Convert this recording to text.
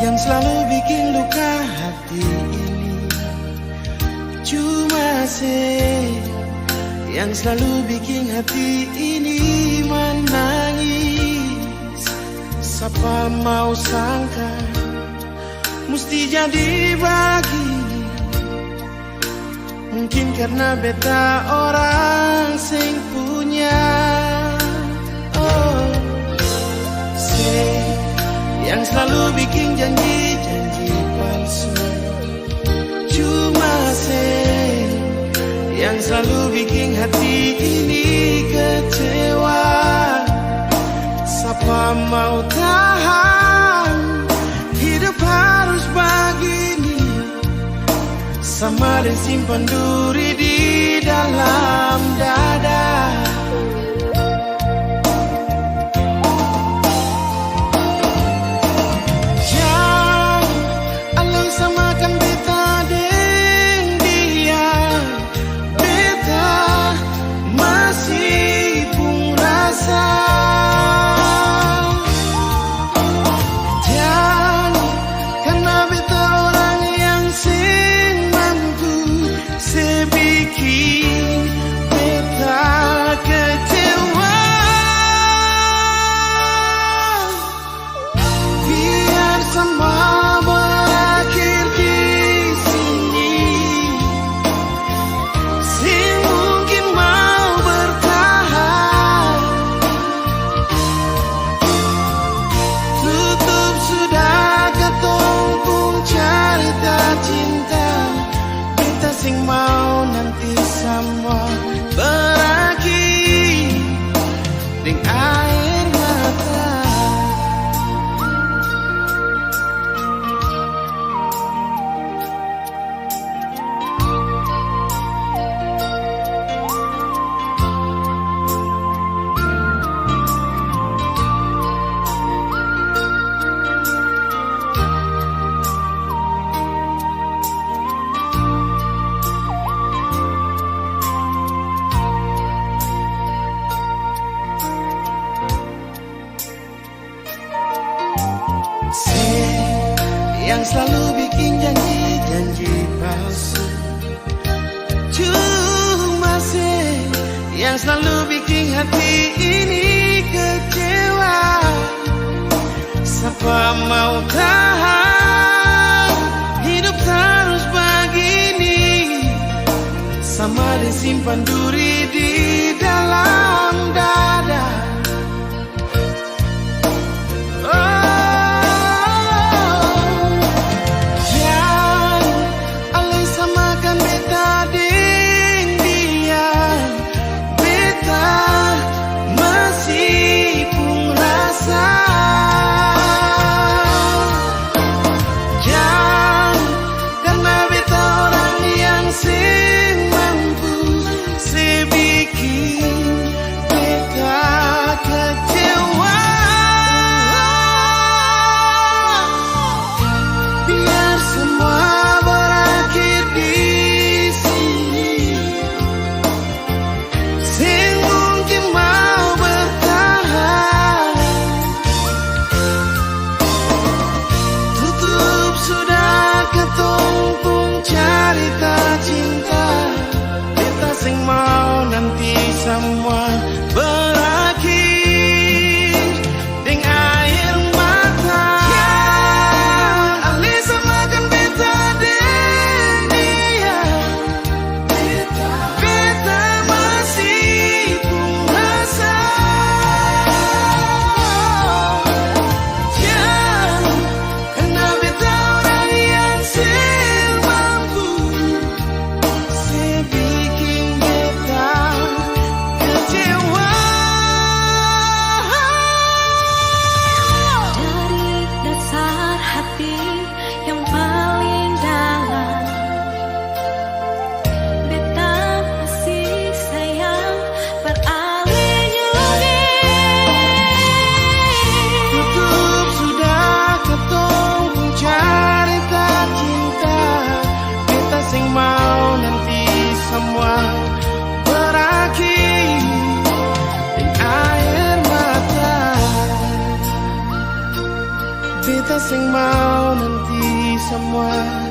Yang selalu bikin luka hati ini cuma yang selalu bikin hati ini menangis. Siapa mau sangka mesti jadi begini. Mungkin karena beta orang sing punya yang selalu bikin janji-janji palsu. Cuma yang selalu bikin hati ini kecewa. Siapa mau tahan hidup harus begini, sama dan simpan duri di dalam dada. Yang selalu bikin janji-janji palsu. Cuma yang selalu bikin hati ini kecewa. Siapa mau tahan hidup harus begini, sama disimpan duri di dalam dada. Semua berakhir dengan air mata. Ali samakan beta dan dia. Beta masih pun rasa. Karena beta orang yang mampu, sebikin beta sing mau nanti semua